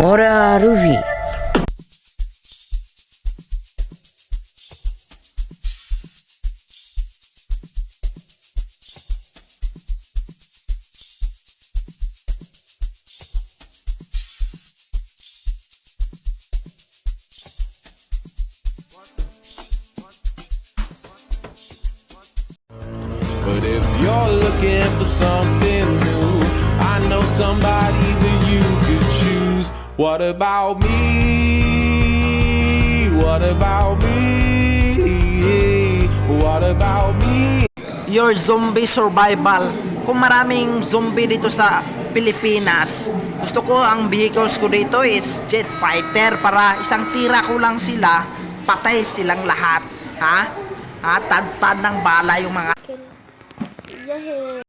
Ora Ruby. But if you're looking for something new, I know somebody that you could choose. What about me? What about me? What about me? Your zombie survival. Kung maraming zombie dito sa Pilipinas, gusto ko ang vehicles ko dito is jet fighter para isang tira ko lang sila, patay silang lahat. Ha? Ha? Tad-tad ng bala yung mga